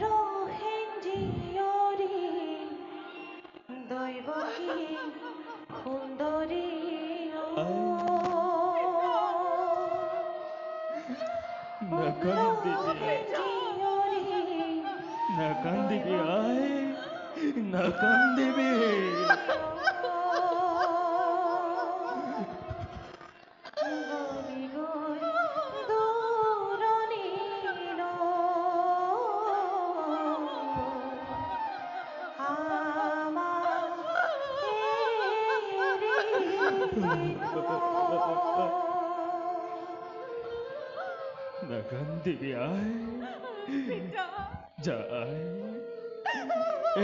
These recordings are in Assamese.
রোহিঞ্জিয়রি দৈবকী সুন্দরী নাকান্দিবি আয় নাকান্দিবি নাকান্দিবি আয় যায়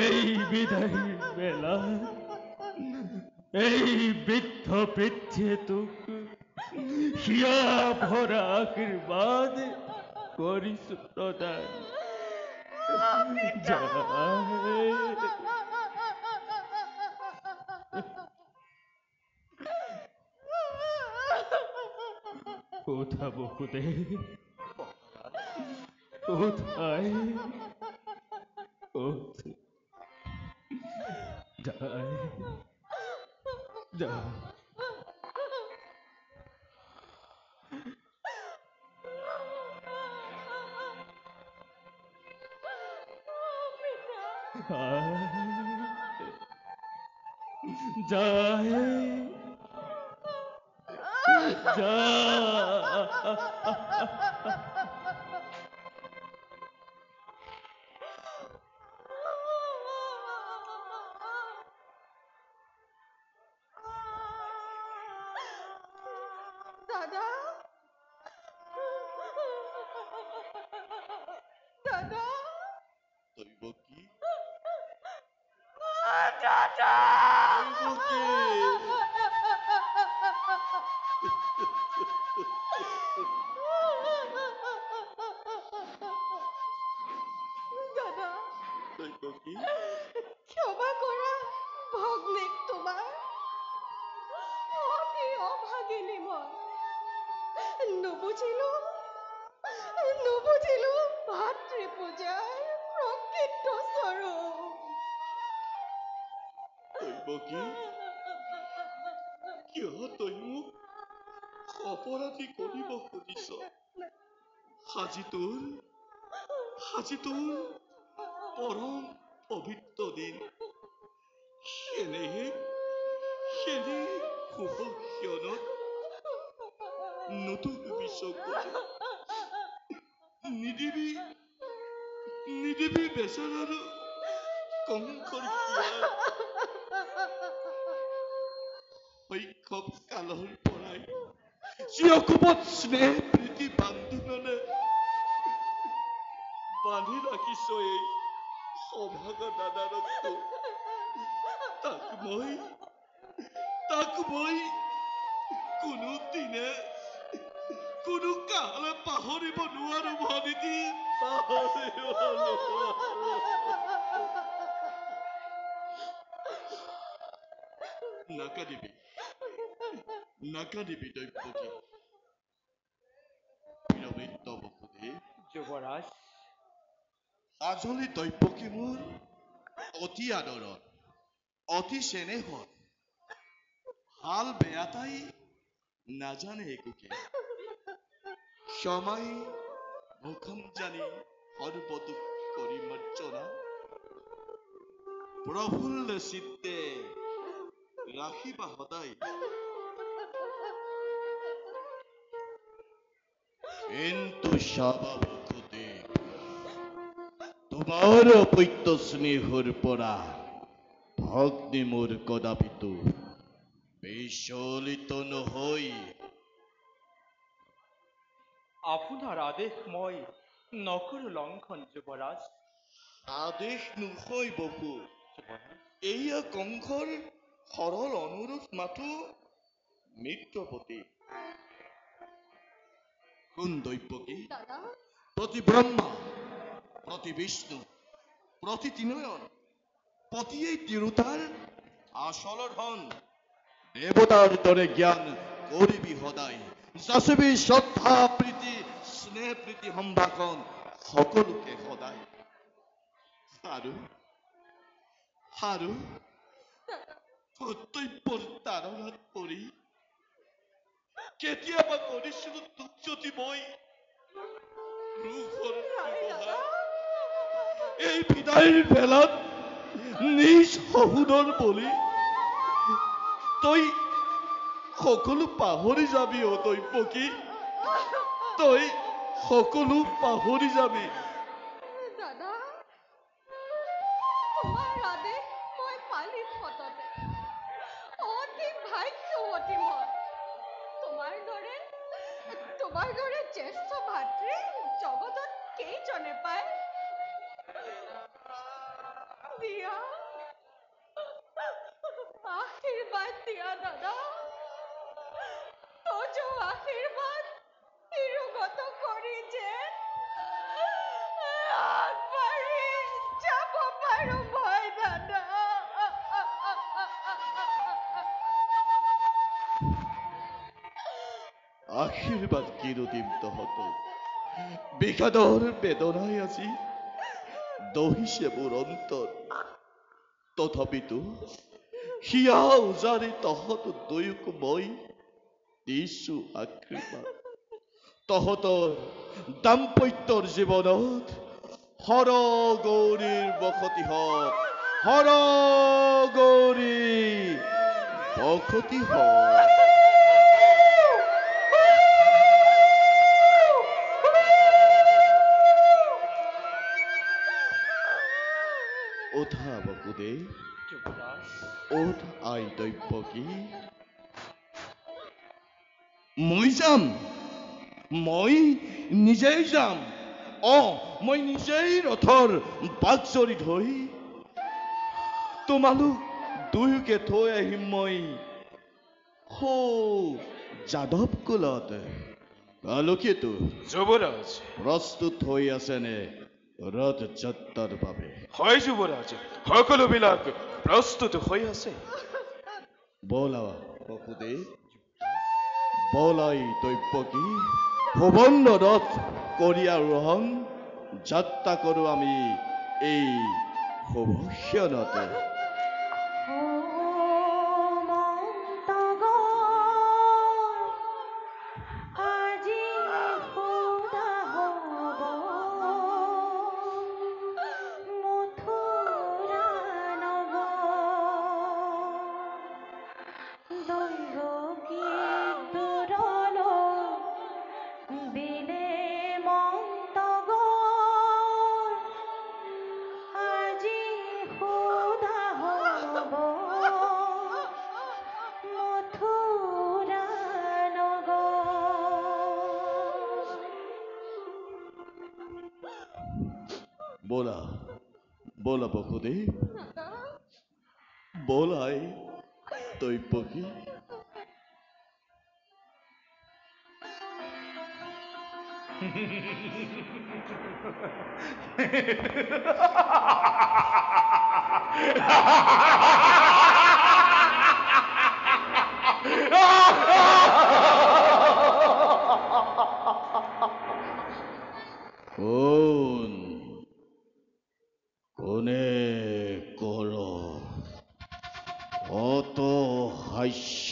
এই বিদায়ীর বেলা এই বৃদ্ধ বৃদ্ধে তুক হিয়া ভরা আশীর্বাদ করিস প্রদান যায় কোথা বসুদেব কোথায় যায় যায় যায় দাদা দাদা দৈবকী দাদা দৈবকী দাদা দৈবকী ক্ষমা করা ভগ্নিক তোমার অতি অভাগিনী মই নুবুজিলো ভাতৃ পূজাৰ প্ৰকৃত স্বৰূপ দৈবকী কিয় তই মোক অপৰাধী কৰিব খুজিছ আজি তোৰ পৰম পবিত্ৰ দিন সেনে শুভ ক্ষণত নতুন বিশ্বক নিদিবি বেচাৰাৰ কংকৰ শৈশৱ কালৰ পৰাই চিৰকুবত স্নেহ প্ৰীতি বান্ধোনেৰে বান্ধি ৰাখিছ এই সৌভাগ্য দাদাৰক তাক মই কোনোদিনে কোনো কালে পাহৰিব নোৱাৰো ভনীতি নাকাদিবি দৈবকী বীৰবৃত্ত বসুদেৱ যুৱৰাজ আজলি দৈবকী মোৰ অতি আদৰত অতি চেনেহত ভাল বেয়া তাই নাজানে একোকে ক্ষমাই মুখম জানি সৰ্বদুখ কৰি মৰ্জনা প্ৰফুল্ল চিত্তে ৰাখিবা সদায় কিন্তু স্বভাৱতে তোমাৰ অপত্য স্নেহৰ পৰা ভগ্নী মোৰ কদাপিতো বিচলিত নহৈ আপোনাৰ আদেশ মই নকৰো লংঘন যুৱৰাজ আদেশ নহয় বপু এইয়া কংসৰ সৰল অনুৰোধ মাথো মিত্ৰপতি কোন দৈবকী প্ৰতি ব্ৰহ্মা প্ৰতি বিষ্ণু প্ৰতি তিনয়ন পতিয়েই তিৰোতাৰ আচল ধন দেৱতাৰ দৰে জ্ঞান কৰিবি সদায় যাচিবি শ্ৰদ্ধা প্ৰীতি স্নেহ প্ৰীতি সম্ভাষণ সকলোকে সদায় আৰু কৰ্তব্যৰ তাৰণাত পৰি কেতিয়াবা কৰিছিলো তোক যদি মই ৰূপৰ ব্যৱহাৰ এই বিদায়ৰ বেলাত নিজ শহুৰৰ বলি তই সকলো পাহৰি যাবি দৈৱকী তই সকলো পাহৰি যাবি দাদা তোমাৰ আদেশ মই পালিম সততে অতি ভাগ্যৱতী মই তোমাৰ দৰে জ্যেষ্ঠ ভাতৃ জগতত কেইজনে পায় দিয়া আশীৰ্বাদ দিয়া দাদা তোজো আশীৰ্বাদ তিৰুগত কৰি যে আগবাঢ়ি যাব পাৰো মই দাদা আশীৰ্বাদ কিনো দিম তহঁতক বিষাদৰ বেদনাই আজি দহিছে মোৰ অন্তৰ তথাপিতো হিয়া উজাৰি তহঁত দুয়োক মই দিছো আশীৰ্বাদ তহঁতৰ দাম্পত্যৰ জীৱনত হৰ গৌৰীৰ বসতি হওক হৰ গৌৰী বসতি হওক ওঠা বসুদেৱ যুৱৰাজ ওঠ আই দৈৱকী মই নিজেই যাম মই নিজেই ৰথৰ বাগজৰি ধৰি তোমালোক দুয়োকে থৈ আহিম মই যাদৱ কুলত আলোকেতো যুৱৰাজ প্ৰস্তুত হৈ আছেনে ৰথ যাত্ৰাৰ বাবে হয় যুৱৰাজ সকলোবিলাক প্ৰস্তুত হৈ আছে বলা বসুদেৱ বলাই দৈৱকী সুবৰ্ণ ৰথ কৰি আৰোহণ যাত্ৰা কৰো আমি এই শুভক্ষণতে বলা বসুদেৱ বলাই দৈৱকী কোনে কৰ অত হাস্য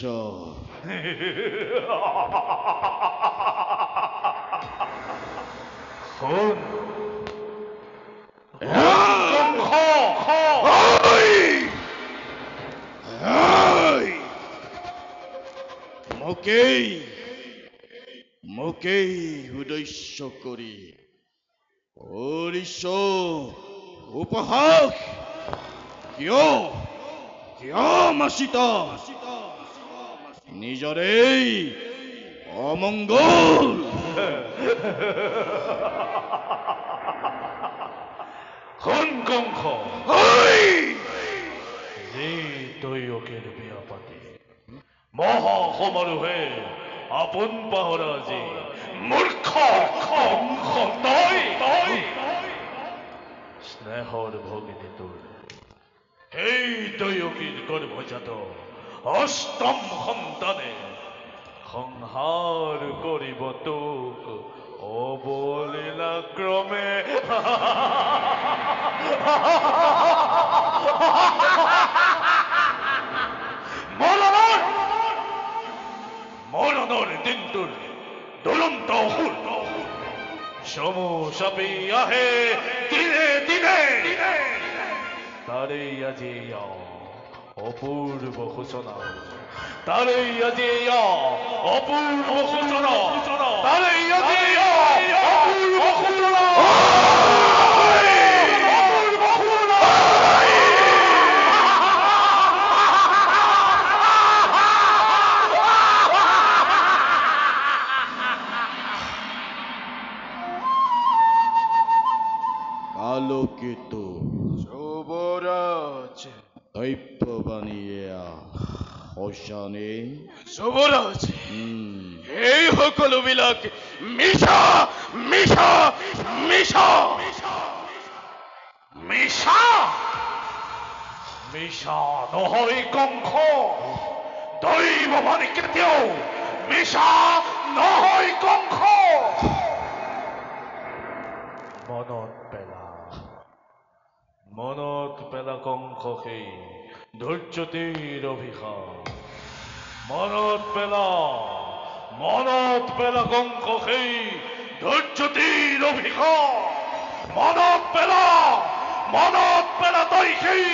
মোকেই উদ্দেশ্য কৰি উপহাস কিয় মাচিত নিজৰেই অমংগল কংস যি দৈয়কেৰ বিয়া পাতি মহা সমাৰোহে আপোন পাহৰা যি মূৰ্খ তই স্নেহৰ ভগিনী তোৰ সেই দৈয়কীৰ গৰ্ভজাত অষ্টম সন্তানে সংহাৰ কৰিব তোক অবলীলা ক্ৰমে মৰণৰ দিনটোৰ দুৰন্ত অসুৰ সমূহ চাপি আহে দিনে দিনে তাৰেই আজি অপূৰ্ব সূচনা তাৰেই আজি অপূৰ্ব সূচনা তাৰেই আজি অপূৰ্ব সূচনা আলোকিত যুবৰাজ দৈত্যবাণীয়া শশানে যুবৰাজ এই সকলোবিলাক মিছা মিছা মিছা মিছা মিছা নহয় কংস দৈৱবাণী কেতিয়াও মিছা নহয় কংস মনত পেলা কংস সেই ধৈৰ্যতীৰ অভিশাপ মনত পেলা কংস সেই ধৈৰ্যতীৰ অভিশাপ মনত পেলা তই সেই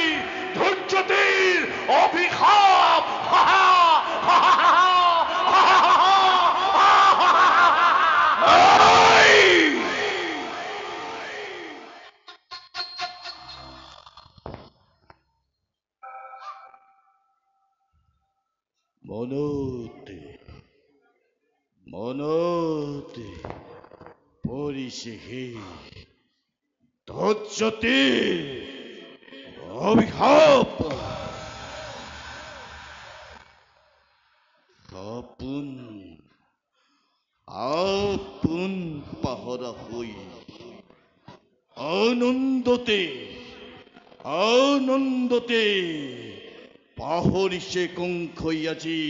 ধৈৰ্যতীৰ অভিশাপ মনতে পৰিছে সেই ধৈৰ্যতীৰ অভিশাপ আপোন পাহৰা হৈ আনন্দতে পাহৰিছে কংসই আজি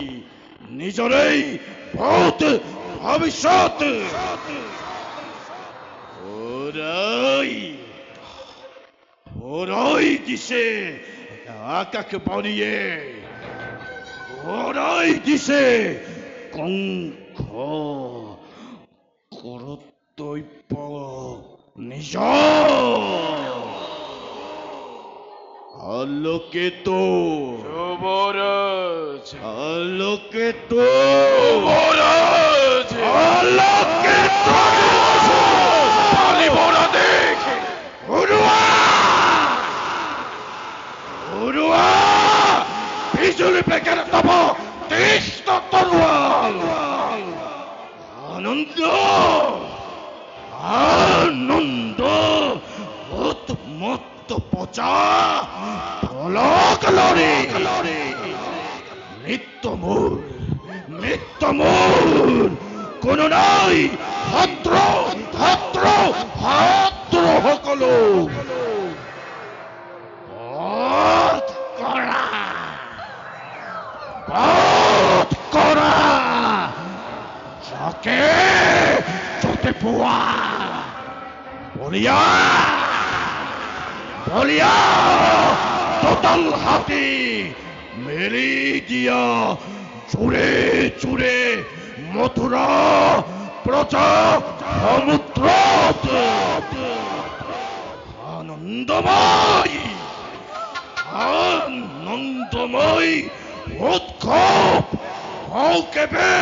নিজৰেই ভূত ভৱিষ্যত ওৰাই দিছে আকাশবাণীয়ে ওৰাই দিছে কংস কৰ্তব্য নিজৰ আলোকিত যুবৰাজ আলোকিত যুবৰাজ আলোকিত পালিবৰা দেখ উৰুৱা বিজুলী বেগেৰে তব তীক্ষ্ণ তৰোৱাল আনন্দ উন্মত্ত পচা পলকলৰি নিত্য মোৰ কোনো নাই শত্ৰু সকলো বধ কৰা যাকে যতে পোৱা বলিয়া total হাতী মেলি দিয়া জোৰে মথুৰা প্ৰজা সমুদ্ৰত আনন্দময় উৎসৱ হওকেবে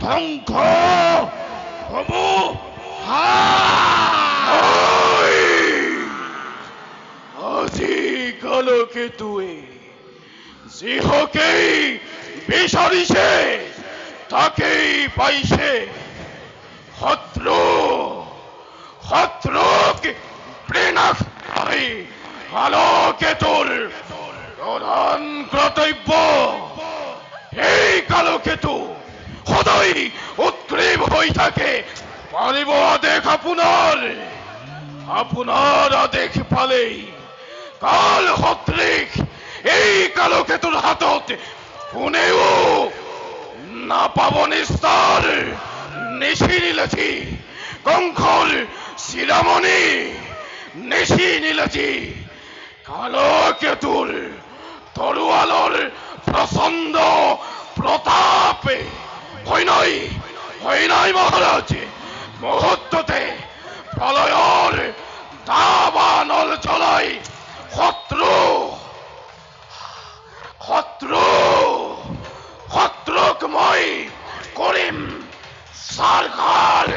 ধ্বংস হব আজি কালকেতুৱে যিহকেই বিচাৰিছে তাকেই পাইছে শত্ৰুক বিনাশ কৰি কালকেতুৰ প্ৰধান কৰ্তব্য এই কালকেতু সদায় উৎগ্ৰীৱ হৈ থাকে পাৰিব আদেশ আপোনাৰ আদেশ পালেই কাল সদৃশ এই কালকেতুৰ হাতত কোনেও নাপাব নিস্তাৰ নিচিৰিলেছি কংসৰ শিৰামণি নিশি নীলজি কালো কেতুল তৰুয়ালৰ প্ৰচণ্ড প্ৰতাপে হয় নাই মহাৰাজ মুহূৰ্ততে প্ৰলয়ৰ দাবানল জ্বলাই শত্ৰুক মই কৰিম সাৰখাৰ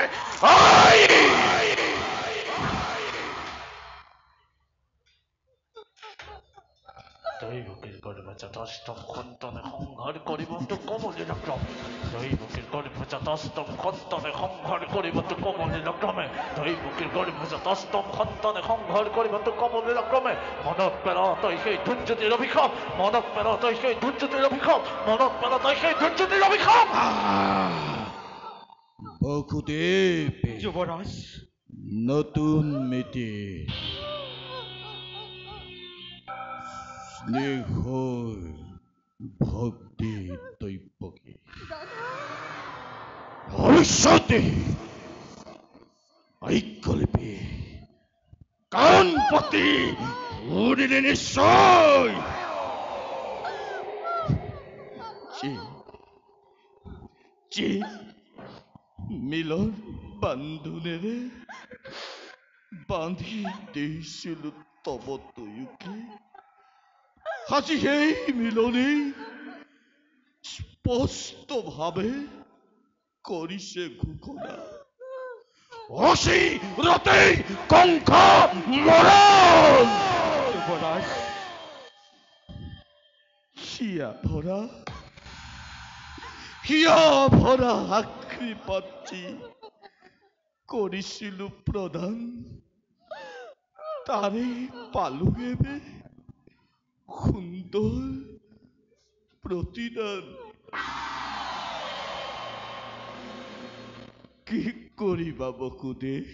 দৈবকীর গর্ভজাতস্তম সন্তানে সংহার করিবতো কমলিন ক্রমে দৈবকীর গর্ভজাতস্তম সন্তানে সংহার করিবতো কমলিন ক্রমে দৈবকীর গর্ভজাতস্তম সন্তানে সংহার করিবতো কমলিন ক্রমে মনত পেলা তই সেই ধুঞ্জতির অভিশাপ মনত পেলা তই সেই ধুঞ্জতির অভিশাপ মনত পেলা তই সেই ধুঞ্জতির অভিশাপ বসুদেৱ যুবৰাজ নতুন মিতি স্নেহৰ ভক্তি দৈবকী ভৱিষ্যতে ঐক্যলিপি কাণ পাতি উৰিলে নিশ্চয় যি মিলৰ বান্ধোনেৰে বান্ধি দিছিলো তব তয়ুকে আজি সেই মিলনে স্পষ্টভাৱে কৰিছে ঘোষণা অচিৰতে কংস মৰণ যুবৰাজ হিয়া ভৰা আশীৰ্বাদী কৰিছিলো প্ৰদান তাৰে পালোগে সুন্দৰ প্ৰতিদান কি কৰিবা বসুদেৱ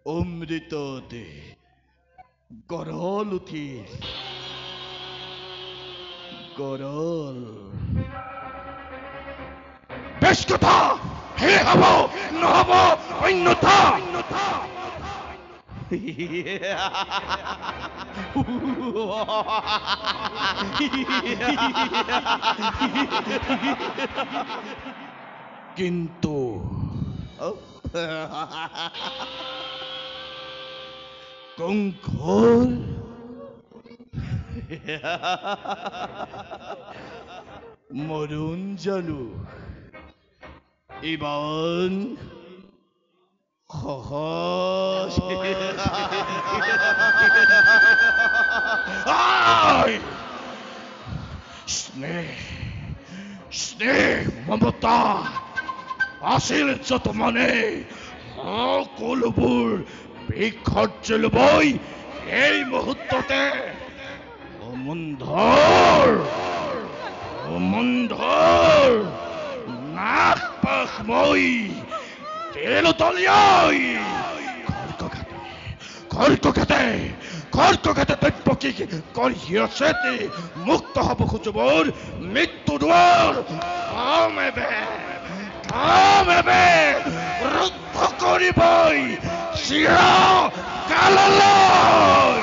অমৃততে গৰল উঠিল গৰল বেশ কথা হে হব নহব অন্যথা কিন্তু কংসৰ মৰণ জানো ইমান সহজ স্নেহ মমতা আছিল যত মানে সকলোবোৰ বিসৰ্জন লবই এই মুহূৰ্ততে অমন্ধৰ নাক পাখ মই তেল তলিয়াই খড়কঘাতে দৈবকী কঢ়িয়াছে মুক্ত হব খুজবৰ মৃত্যু দুৱাৰ কামেবে ৰুদ্ধ কৰিবই চিৰ কাললৈ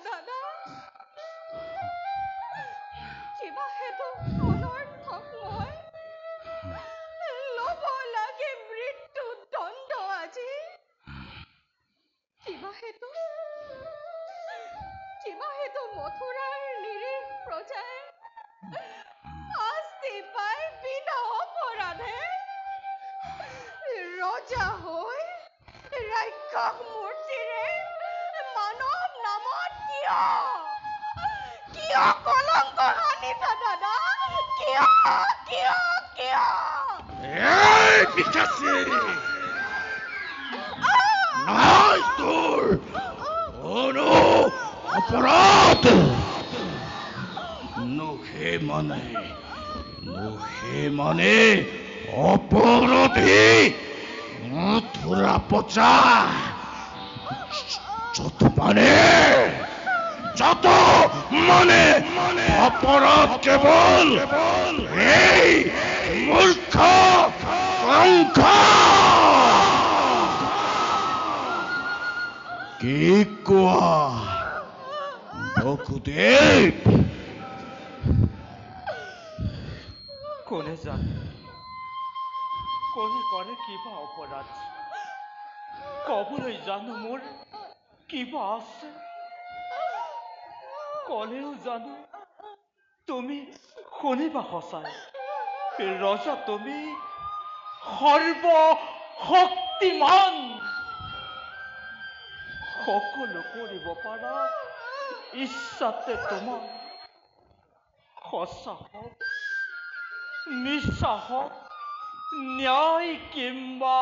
দাদা কিবা হেতু অনৰ্থক মই ল'ব লাগে মৃত্যু দণ্ড আজি কিবা হেতু মথুৰাৰ নিৰীহ প্ৰজাই শাস্তি পাই বিনা অপৰাধে ৰজা হৈ ৰাক্ষস মূৰ্তিৰে মানৱ নামত কিয় কলংক সানিছা দাদা কিয় নাই তোৰ কোনো অপৰাধ নোহে মানে অপৰাধী মথুৰা পচা যত মানে যত মানে অপৰাধ কেবল এই মূৰ্খ কঙ্কা। কি কোৱা বসুদেৱ? কোনে জানে কোনে কৰে কিবা অপৰাধ? কবলৈ জানো মোৰ কিবা আছে, কলেও জানো তুমি শুনিবা সঁচাই। ৰজা তুমি সৰ্বশক্তিমান, সকলো কৰিব পাৰা। ইচ্ছাতে তোমাৰ সঁচা হওক মিছা হওক, ন্যায় কিংবা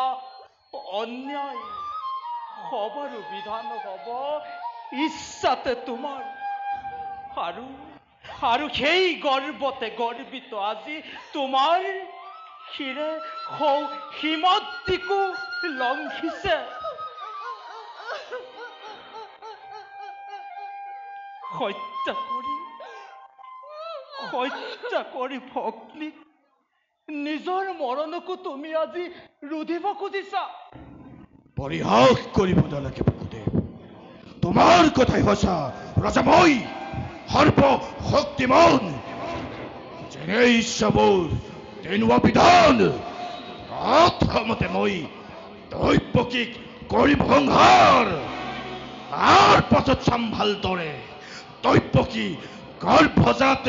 অন্যায়, সবাৰো বিধান হব ইচ্ছাতে তোমাৰ। আৰু সেই গৰ্বতে গৰ্বিত আজি তোমাৰ শিৰে সীমান্তিকো লংঘিছে। হত্যা কৰি ভগ্নীক নিজৰ মৰণকো তুমি আজি ৰুধিব খুজিছা। পৰিহাস কৰিব নালাগে বসুদেৱ, তোমাৰ কথাই সঁচা। ৰজা মই সৰ্বশক্তিমান, যেনে ইচ্ছা মোৰ তেনেকুৱা বিধান। প্ৰথমতে মই দৈৱকীক কৰিম সংহাৰ, তাৰ পাছত চাম ভালদৰে দৈৱকী গৰ্ভজাত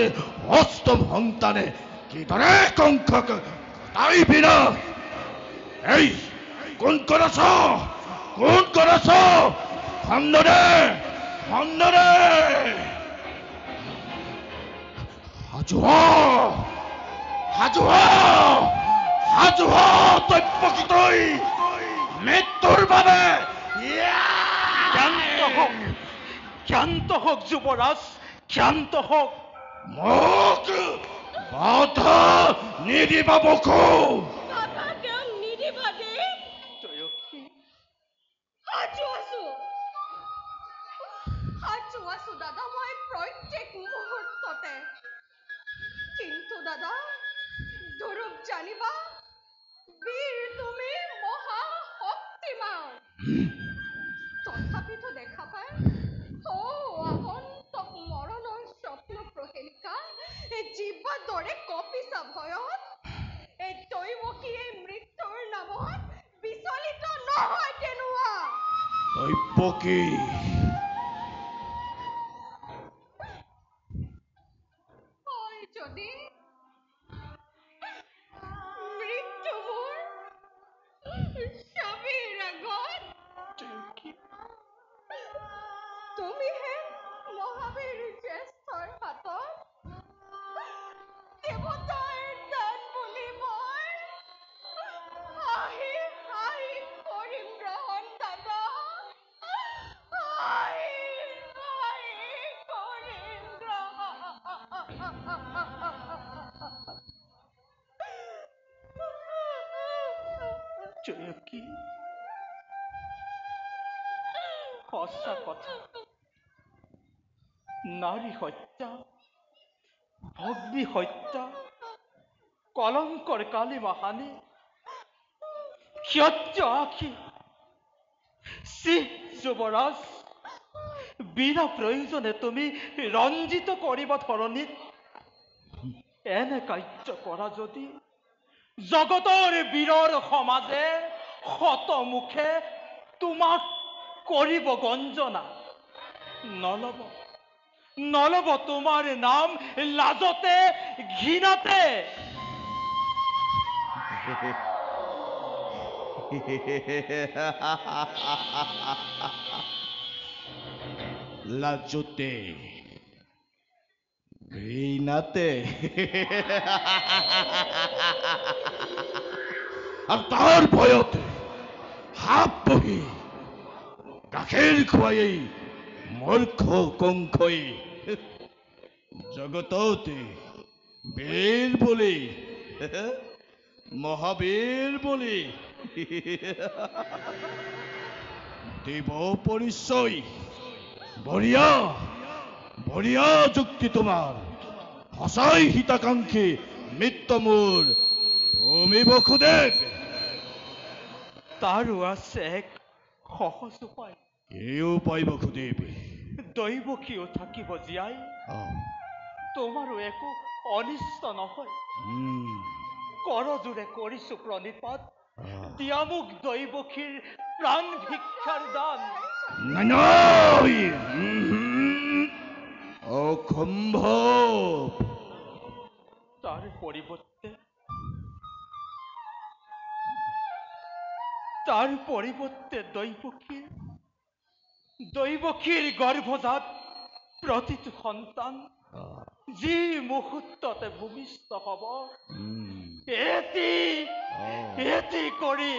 অষ্টম সন্তানে কিদৰে কংসক তাই বিনা। এই কোন আছ? খণ্ডনে সাজু হ দৈৱকী তই মৃত্যুৰ বাবে। ক্ষান্ত হওক যুৱৰাজ, ক্ষান্ত হওক। মোক বাধা নিদিবা বকু। বাধা তেওঁক নিদিবা দেৱ। সাজু আছো দাদা মই প্ৰত্যেক মুহূৰ্ততে। কিন্তু দাদা দুৰূপ জানিবা, বীৰ তুমি মহাশক্তিমান। তথাপিতো দেখা পায় আগন্তক মৰণৰ স্বপ্ন প্ৰহেলিকা জীৱাৰ দৰে কপিছা ভয়ত এই দৈৱকীয়ে মৃত্যুৰ নামত বিচলিত নহয় কেনেকুৱা। দৈৱকী হয় যদি মৃত্যু মোৰ স্বামীৰ আগত, তুমিহে মহাবীৰ জ্যেষ্ঠৰ হাতত দেৱতাৰ দান বুলি মই হাঁহি কৰিম গ্ৰহণ দাদা। হাঁহি কৰিম গ্ৰহণ। জয়কী, সঁচা কথা। নাৰী হত্যা, ভগ্নী হত্যা, কলংকৰ কালিমা হানি, ক্ষত্ৰিয় আখি। যুৱৰাজ, বিনা প্ৰয়োজনে তুমি ৰঞ্জিত কৰিব ধৰণীত এনে কাৰ্য কৰা যদি জগতৰ বীৰৰ সমাজে শতমুখে তোমাক কৰিব গঞ্জনা। নলব তোমাৰ নাম লাজতে ঘৃণাতে। লাজতে ঘৃণাতে আৰু তাৰ ভয়তে সাপ বহি গাখীৰ খুৱাই মূৰ্খ কংসই জগততে বীৰ বুলি, মহাবীৰ বুলি দিব পৰিচয়। বঢ়িয়া বঢ়িয়া যুক্তি তোমাৰ সঁচাই হিতাকাংক্ষী মিত্ৰ মোৰ ভূমি বসুদেৱ তাৰো আছে এক সহজ উপায়। এই উপায় বসুদেৱ দৈৱকীও থাকিব জীয়াই, আহ, তোমাৰো একো অনিষ্ট নহয়। উম, কৰজোৰে কৰিছো প্ৰণিপাত, আহ। দিয়া মোক দৈৱকীৰ প্ৰাণ ভিক্ষাৰ দান। নাই অসম্ভৱ তাৰ পৰিৱৰ্তে দৈৱকীৰ গৰ্ভজাত প্ৰতিটো সন্তান আহ, যি মুহূৰ্ততে ভূমিষ্ঠ হব, উম, এটি কৰি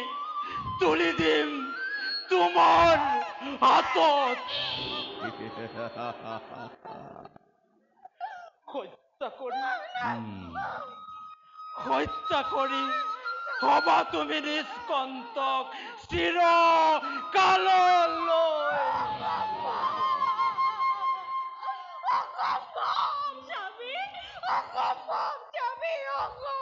তুলি দিম তোমাৰ হাতত। হত্যা কৰি হবা তুমি নিষ্কন্তক চিৰ কাললৈ। অসম্ভৱ স্বামী, অসম্ভৱ স্বামী, অসম্ভৱ।